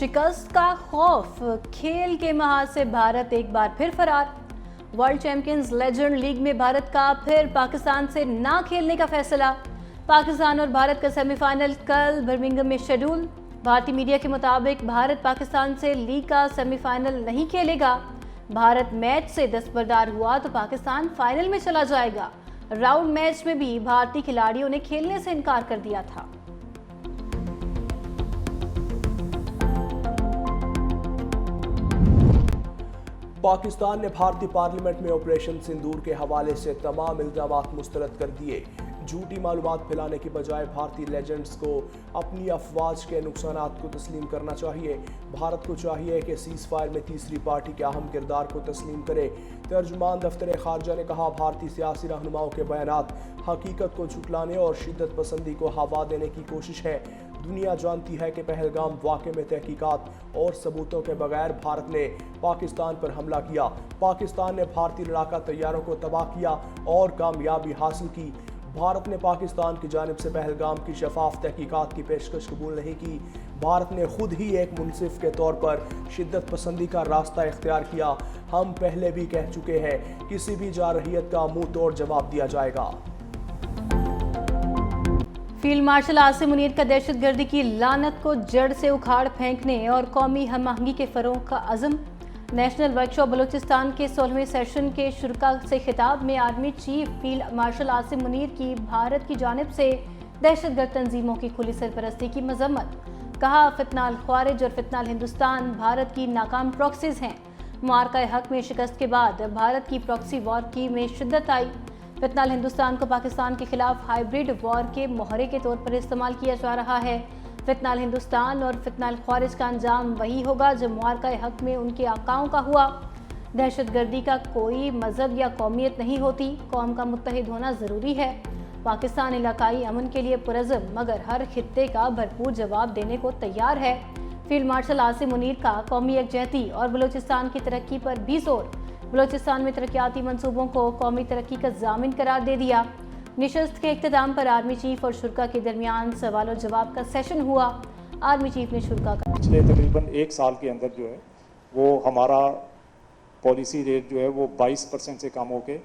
शिकस्त का खौफ, खेल के महाज से भारत एक बार फिर फरार। वर्ल्ड चैंपियंस लेजेंड लीग में भारत का फिर पाकिस्तान से ना खेलने का फैसला। पाकिस्तान और भारत का सेमीफाइनल कल बर्मिंघम में शेड्यूल। भारतीय मीडिया के मुताबिक भारत पाकिस्तान से लीग का सेमीफाइनल नहीं खेलेगा। भारत मैच से दस्तबरदार हुआ तो पाकिस्तान फाइनल में चला जाएगा। राउंड मैच में भी भारतीय खिलाड़ियों ने खेलने से इनकार कर दिया था। पाकिस्तान ने भारतीय पार्लियामेंट में ऑपरेशन सिंदूर के हवाले से तमाम इल्जामात मुस्तरद कर दिए। झूठी मालूमात फैलाने की बजाय भारतीय लेजेंड्स को अपनी अफवाज के नुकसानात को तस्लीम करना चाहिए। भारत को चाहिए कि सीज़ फायर में तीसरी पार्टी के अहम किरदार को तस्लीम करे। तर्जुमान दफ्तर खारजा ने कहा, भारतीय सियासी रहनुमाओं के बयानात हकीकत को झुटलाने और शिद्दत पसंदी को हवा देने की कोशिश है। दुनिया जानती है कि पहलगाम वाक़े में तहकीकात और सबूतों के बगैर भारत ने पाकिस्तान पर हमला किया। पाकिस्तान ने भारतीय लड़ाका तैयारों को तबाह किया और कामयाबी हासिल की। भारत ने पाकिस्तान की जानिब से पहलगाम की शफाफ तहकीकात की पेशकश कबूल नहीं की। भारत ने खुद ही एक मुनसिफ के तौर पर शिद्दत पसंदी का रास्ता इख्तियार किया। हम पहले भी कह चुके हैं, किसी भी जारहियत का मुंह तोड़ जवाब दिया जाएगा। फील्ड मार्शल आसिम मुनीर का दहशतगर्दी की लानत को जड़ से उखाड़ फेंकने और कौमी हम आहंगी के फरोग का अज़म। नेशनल वर्कशॉप बलूचिस्तान के 16वें सेशन के शुरका से खिताब में army chief field marshal Asim Munir की भारत की जानिब से दहशतगर्द तंजीमों की खुली सरपरस्ती की मजम्मत। कहा, फितनाल ख्वारिज और फितनाल हिंदुस्तान भारत की नाकाम प्रॉक्सीज हैं। मार्का हक में शिकस्त के बाद भारत की प्रॉक्सी वॉर की में शिद्दत आई। फितनाल हिंदुस्तान को पाकिस्तान के खिलाफ हाइब्रिड वॉर के मोहरे के तौर पर इस्तेमाल किया जा रहा है। फितनाल हिंदुस्तान और फितनाल ख्वारिज का अंजाम वही होगा जो मार्का हक में उनके आकाओं का हुआ। दहशतगर्दी का कोई मजहब या कौमियत नहीं होती। कौम का मुत्तहिद होना ज़रूरी है। पाकिस्तान इलाकाई अमन के लिए पुरज़म मगर हर खित्ते का भरपूर जवाब देने को तैयार है। फील्ड मार्शल आसिम मुनीर का कौमी यकजहती और बलूचिस्तान की तरक्की पर भी जोर। बलूचिस्तान में तरक्याती मंसूबों को कौमी तरक्की का ज़ामिन करार दे दिया। निशस्त के इख्तिताम पर आर्मी चीफ और शुरका के दरमियान सवाल और जवाब का सेशन हुआ। आर्मी चीफ ने शुरका का पिछले तकरीबन एक साल के अंदर जो है वो हमारा पॉलिसी रेट जो है वो 22% से कम होकर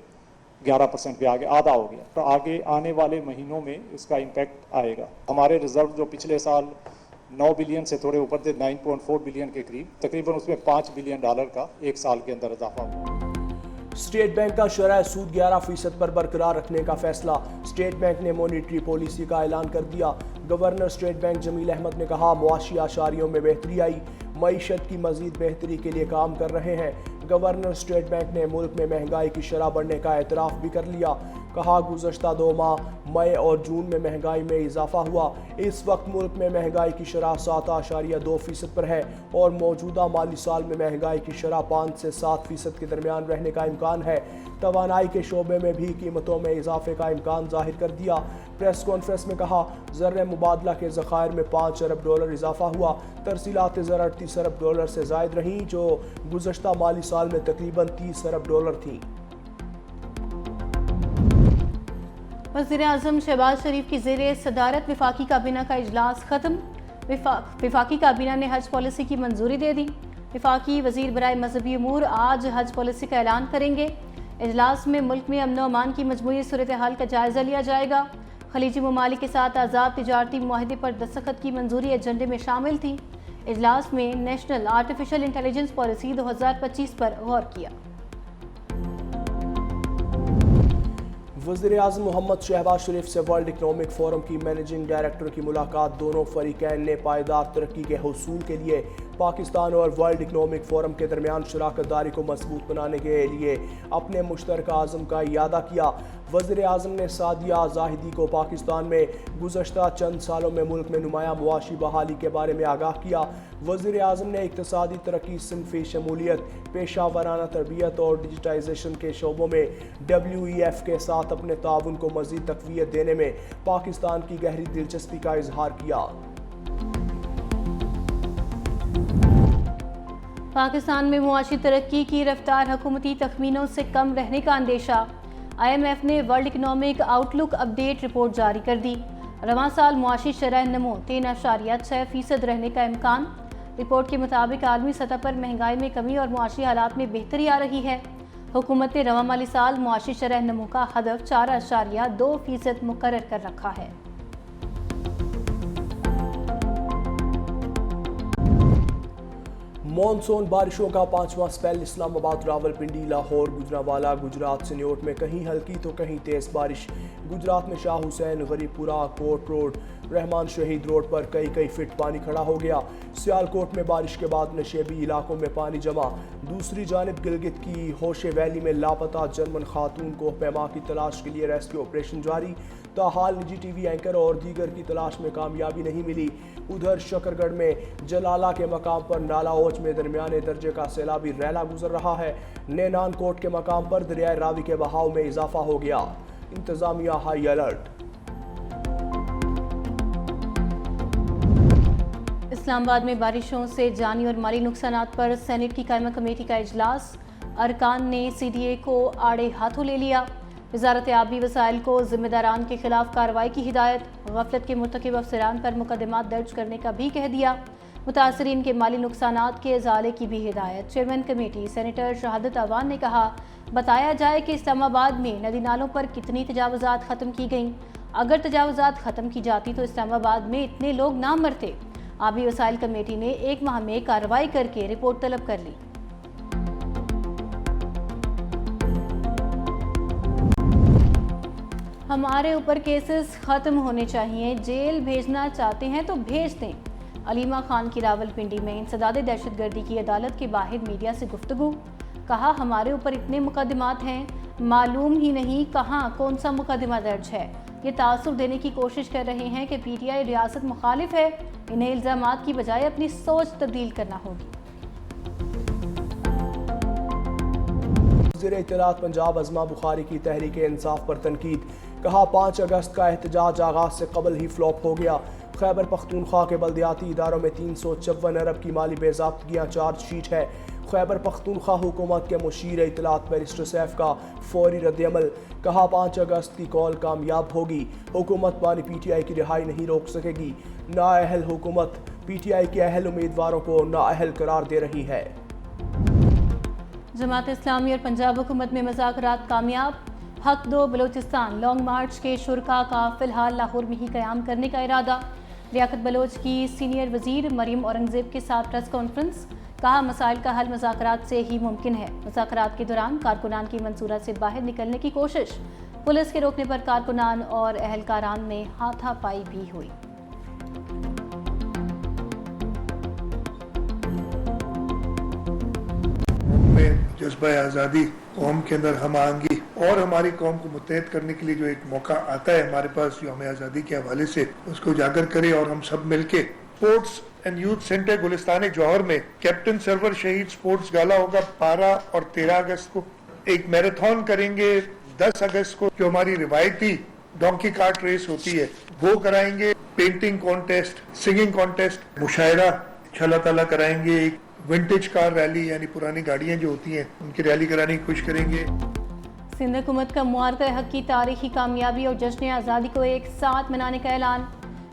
11% पे आगे आधा हो गया। तो आगे आने वाले महीनों में इसका इम्पैक्ट आएगा। हमारे रिजर्व जो पिछले साल 9 बिलियन से थोड़े ऊपर थे, 9.4 बिलियन के करीब, तकरीबन उसमें $5 बिलियन का एक साल के अंदर इजाफा हुआ। स्टेट बैंक का शरह सूद 11% पर बरकरार रखने का फैसला। स्टेट बैंक ने मॉनिटरी पॉलिसी का ऐलान कर दिया। Governor State Bank Jameel Ahmed ने कहा, मुआशी आशारियों में बेहतरी आई, मईशत की मजीद बेहतरी के लिए काम कर रहे हैं। गवर्नर स्टेट बैंक ने मुल्क में महंगाई की शरह बढ़ने का एतराफ़ भी कर लिया। कहा, गुज़श्ता 2 माह मई और जून में महंगाई में इजाफा हुआ। इस वक्त मुल्क में महंगाई की शरह 7.2% पर है और मौजूदा माली साल में महंगाई की शरह 5 से 7% के दरमियान रहने का इम्कान है। तवानाई के शोबे में भी कीमतों में इजाफे का इम्कान जाहिर कर दिया। प्रेस कॉन्फ्रेंस में कहा, ज़र मुबादला के ज़खायर में $5 अरब इजाफा हुआ। तरसीलात ज़र $38 अरब से ज़ायद रहीं, जो गुज़श्ता माली साल में तकरीबन $30 अरब थी। वज़ीर-ए-आज़म शहबाज शरीफ की ज़ेरे सदारत वफाकी काबीना का इजलास ख़त्म। वफाकी काबीना ने हज पॉलिसी की मंजूरी दे दी। वफाकी वज़ीर बराए मजहबी उमूर आज हज पॉलिसी का ऐलान करेंगे। इजलास में मुल्क में अमन व अमान की मजमूई सूरत हाल का जायज़ा लिया जाएगा। खलीजी ममालिक के साथ आज़ाद तिजारती मुआहदे पर दस्तखत की मंजूरी एजेंडे में शामिल थी। इजलास में नेशनल आर्टिफिशियल इंटेलिजेंस पॉलिसी 2025 पर गौर किया। वज़ीर-ए-आज़म मोहम्मद शहबाज शरीफ से वर्ल्ड इकनॉमिक फोरम की मैनेजिंग डायरेक्टर की मुलाकात। दोनों फरीकैन ने पायदार तरक्की के हुसूल के लिए पाकिस्तान और वर्ल्ड इकनॉमिक फोरम के दरमियान शराकत दारी को मजबूत बनाने के लिए अपने मुश्तरका आज़म का इयादा किया। वज़ीर-ए-आज़म ने सादिया ज़ाहिदी को पाकिस्तान में गुज़श्ता चंद सालों में मुल्क में नुमायां मुआशी बहाली के बारे में आगाह किया। वज़ीर-ए-आज़म ने इक़्तिसादी तरक्की, सिनफ़ी शमूलियत, पेशा वराना तरबियत और डिजिटाइजेशन के शोबों में WEF के साथ अपने ताउन को मज़ीद तक़वियत देने में पाकिस्तान की गहरी दिलचस्पी का इजहार किया। पाकिस्तान में मुआशी तरक्की की रफ्तार हुकूमती तखमीनों से कम रहने का अंदेशा। IMF ने world economic outlook update report जारी कर दी। रवां साल मुआशी शरह नमो 3.6% रहने का इम्कान। रिपोर्ट के मुताबिक आलमी सतह पर महंगाई में कमी और मुआशी हालात में बेहतरी आ रही है। हुकूमत ने रवा माली साल मुआशी शरह नमो का हदफ 4.2% मुकर्रर कर रखा है। मॉनसून बारिशों का 5वां स्पेल इस्लामाबाद, रावलपिंडी, लाहौर, गुजरांवाला, गुजरात सिन्योट में कहीं हल्की तो कहीं तेज़ बारिश। गुजरात में शाह हुसैन, गरीबपुरा, कोट रोड, रहमान शहीद रोड पर कई फीट पानी खड़ा हो गया। सियालकोट में बारिश के बाद नशेबी इलाकों में पानी जमा। दूसरी जानिब गिलगित की होशे वैली में लापता जर्मन खातून को पैमा की तलाश के लिए रेस्क्यू ऑपरेशन जारी। ताहाल निजी टीवी एंकर और दीगर की तलाश में कामयाबी नहीं मिली। उधर शकरगढ़ में जलाला के मकाम पर नाला ओच में दरमियाने दर्जे का सैलाबी रैला गुजर रहा है। नेनान कोट के मकाम पर दरियाए रावी के बहाव में इजाफा हो गया। इंतजामिया हाई अलर्ट। इस्लामाबाद में बारिशों से जानी और माली नुकसानात पर सेनेट की कायमा कमेटी का इजलास। अरकान ने CDA को आड़े हाथों ले लिया। वजारत आबी वसाइल को जिम्मेदारान के खिलाफ कार्रवाई की हिदायत। गफलत के मुर्तकिब अफसरान पर मुकदमात दर्ज करने का भी कह दिया। मुतासरीन के माली नुकसानात के इजाले की भी हिदायत। चेयरमैन कमेटी सेनेटर शहादत अवान ने कहा, बताया जाए कि इस्लामाबाद में नदी नालों पर कितनी तजावुजात ख़त्म की गईं। अगर तजावुजात ख़त्म की जाती तो इस्लामाबाद में इतने लोग ना मरते। आबी वसाइल कमेटी ने 1 माह में कार्रवाई करके रिपोर्ट तलब कर ली। हमारे ऊपर केसेस ख़त्म होने चाहिए, जेल भेजना चाहते हैं तो भेज दें। अलीमा खान की रावलपिंडी में इंसदाद दहशतगर्दी की अदालत के बाहर मीडिया से गुफ्तगू। कहा, हमारे ऊपर इतने मुकदमात हैं, मालूम ही नहीं कहाँ कौन सा मुकदमा दर्ज है। ये तासुर देने की कोशिश कर रहे हैं कि PTI रियासत मुखालिफ है। इन्हें इल्ज़ामात की बजाय अपनी सोच तब्दील करना होगी। वज़ीर इत्तलात पंजाब अज़मा बुखारी की तहरीक इंसाफ पर तनकीद। कहा, 5 अगस्त का एहतजाज आगाज से कबल ही फ्लॉप हो गया। खैबर पख्तूनख्वा के बल्दियाती इदारों में 354 अरब की माली बेज़ाब्तगियाँ चार्जशीट है। खैबर पख्तूनख्वा हुकूमत के मुशीर इत्तलात बैरिस्टर सैफ का फौरी रद्दअमल। कहा, 5 अगस्त की कॉल कामयाब होगी। हुकूमत बानी PTI की रिहाई नहीं रोक सकेगी। नाअहल हुकूमत PTI के अहल उम्मीदवारों को नाअहल करार दे रही है। जमात इस्लामी और पंजाब हुकूमत में मुज़ाकरात कामयाब। हक दो बलोचिस्तान लॉन्ग मार्च के शुरका का फिलहाल लाहौर में ही क़याम करने का इरादा। लियाकत बलोच की सीनियर वज़ीर मरीम औरंगज़ेब के साथ प्रेस कॉन्फ्रेंस। कहा, मसाइल का हल मुज़ाकरात से ही मुमकिन है। मुज़ाकरात के दौरान कारकुनान की मंसूरा से बाहर निकलने की कोशिश। पुलिस के रोकने पर कारकुनान और अहलकारान में हाथापाई भी हुई। जज्बा आज़ादी, कौम के अंदर हम आहंगी और हमारी कौम को मुत्तहद करने के लिए जो एक मौका आता है हमारे पास यौम आज़ादी के हवाले से, उसको उजागर करें और हम सब मिलके sports and youth centre Gulistan जौहर में कैप्टन सरवर शहीद स्पोर्ट्स गाला होगा 12 और 13 अगस्त को। एक मैराथन करेंगे 10 अगस्त को, जो हमारी रिवायती डोंकी कार्ट रेस होती है वो कराएंगे। पेंटिंग कॉन्टेस्ट, सिंगिंग कॉन्टेस्ट, मुशायरा इंशाअल्लाह ताला कराएंगे। एक विंटेज कार रैली यानी पुरानी गाड़ियां जो होती हैं उनकी रैली कराने की कोशिश करेंगे। सिंध हुकूमत का मुआरका हक की तारीखी कामयाबी और जश्न आज़ादी को एक साथ मनाने का ऐलान।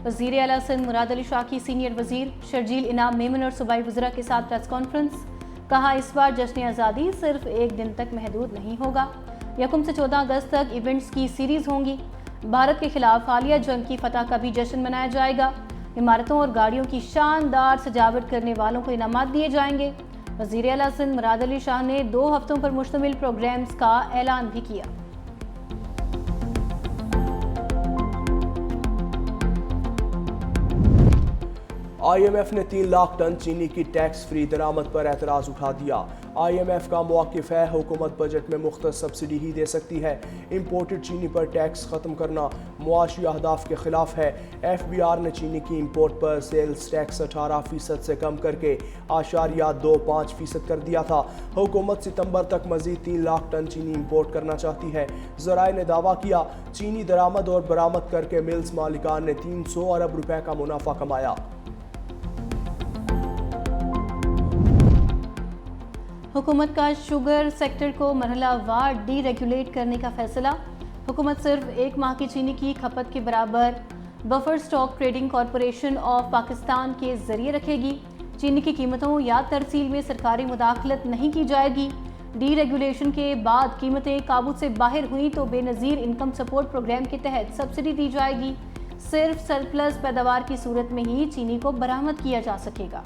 वज़ीर आला सिंध मुराद अली शाह की सीनियर वज़ीर शर्जील इनाम मेमन और सूबाई वज़रा के साथ प्रेस कॉन्फ्रेंस। कहा, इस बार जश्न आज़ादी सिर्फ एक दिन तक महदूद नहीं होगा। 1 से 14 अगस्त तक इवेंट्स की सीरीज़ होंगी। भारत के खिलाफ हालिया जंग की फतह का भी जश्न मनाया जाएगा। इमारतों और गाड़ियों की शानदार सजावट करने वालों को इनामात दिए जाएंगे। वज़ीर आला सिंध मुराद अली शाह ने 2 हफ्तों पर मुश्तमिल प्रोग्राम्स का ऐलान भी किया। IMF ने 3 लाख टन चीनी की टैक्स फ्री दरामद पर एतराज़ उठा दिया। IMF का मौक़िफ़ है, हुकूमत बजट में मुख्तस सब्सिडी ही दे सकती है। इम्पोर्टेड चीनी पर टैक्स ख़त्म करना मुआशी अहदाफ के ख़िलाफ़ है। FBR ने चीनी की इम्पोर्ट पर सेल्स टैक्स 18% से कम करके 0.25% कर दिया था। हुकूमत सितंबर तक मज़ीद 3 लाख टन चीनी इम्पोर्ट करना चाहती है। ज़राए ने दावा किया, चीनी दरामद और बरामद करके मिल्स मालिकान ने 300 अरब रुपए का मुनाफा कमाया। हुकूमत का शुगर सेक्टर को मरहलावार डी रेगुलेट करने का फैसला। हुकूमत सिर्फ 1 माह की चीनी की खपत के बराबर buffer stock trading corporation of Pakistan के जरिए रखेगी। चीनी की कीमतों या तरसील में सरकारी मुदाखलत नहीं की जाएगी। डी रेगुलेशन के बाद कीमतें काबू से बाहर हुई तो बेनज़ीर इनकम सपोर्ट प्रोग्राम के तहत सब्सिडी दी जाएगी। सिर्फ सरप्लस पैदावार की सूरत में ही चीनी को बरामद किया जा सकेगा।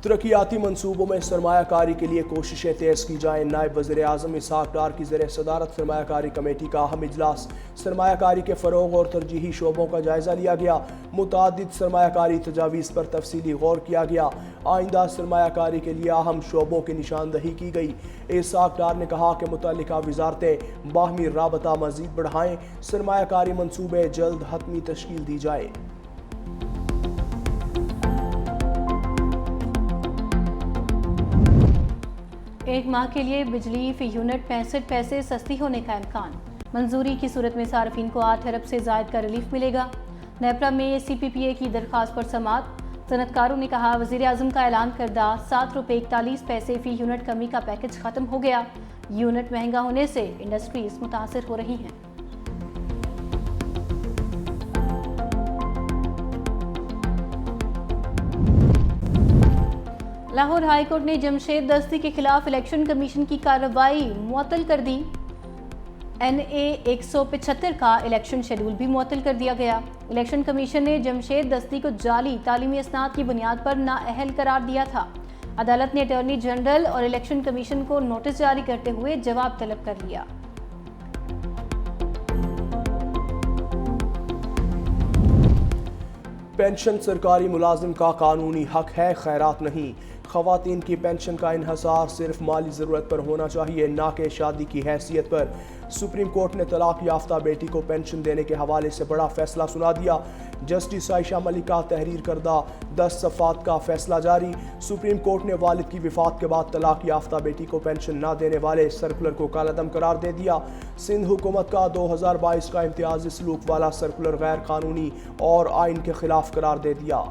तरक्याती मंसूबों में सरमायाकारी के लिए कोशिशें तेज़ की जाएं। नायब वज़ीर-ए-आज़म इसहाक डार की ज़रिए सदारत सरमायाकारी कमेटी का अहम इजलास। सरमायाकारी के फ़रोग़ और तरजीही शोबों का जायज़ा लिया गया। मुतादिद सरमायाकारी तजावीज़ पर तफसीली गौर किया गया। आइंदा सरमायाकारी के लिए अहम शोबों की निशानदही की गई। इसहाक डार ने कहा कि मुतल्लिका वज़ारतें बाहमी राबता मज़ीद बढ़ाएँ। सरमायाकारी मंसूबे जल्द हतमी तश्कील दी जाए। एक माह के लिए बिजली फी यूनिट 65 पैसे सस्ती होने का इम्कान। मंजूरी की सूरत में सार्फिन को 8 अरब से ज़ायद का रिलीफ मिलेगा। नेपरा में CPPA की दरख्वास्त पर समाअत। सनतकारों ने कहा वज़ीर-ए-आज़म का ऐलान करदा 7 रुपये 41 पैसे फी यूनिट कमी का पैकेज ख़त्म हो गया। यूनिट महंगा होने से इंडस्ट्रीज मुतासर हो रही हैं। लाहौर हाई कोर्ट ने जमशेद दस्ती के खिलाफ इलेक्शन कमीशन की कार्रवाई मुअत्तल कर दी। NA 175 का इलेक्शन शेड्यूल भी मुअत्तल कर दिया गया। इलेक्शन कमीशन ने जमशेद दस्ती को जाली तालीमी इसनाद की बुनियाद पर नाअहल करार दिया था। अदालत ने अटॉर्नी जनरल और इलेक्शन कमीशन को नोटिस जारी करते हुए जवाब तलब कर लिया। पेंशन सरकारी मुलाजिम का कानूनी हक है, खैरात नहीं। ख़वातीन की पेंशन का इन्हसार सिर्फ माली ज़रूरत पर होना चाहिए, ना कि शादी की हैसियत पर। सुप्रीम कोर्ट ने तलाक याफ्ता बेटी को पेंशन देने के हवाले से बड़ा फैसला सुना दिया। जस्टिस आयशा मलिका तहरीर करदा 10 सफ़ात का फैसला जारी। सुप्रीम कोर्ट ने वालिद की विफात के बाद तलाक याफ्ता बेटी को पेंशन न देने वाले सर्कुलर को कालअदम करार दे दिया। सिंध हुकूमत का 2022 का इम्तियाजी सलूक वाला सर्कुलर गैर कानूनी और आइन के खिलाफ करार दे दिया।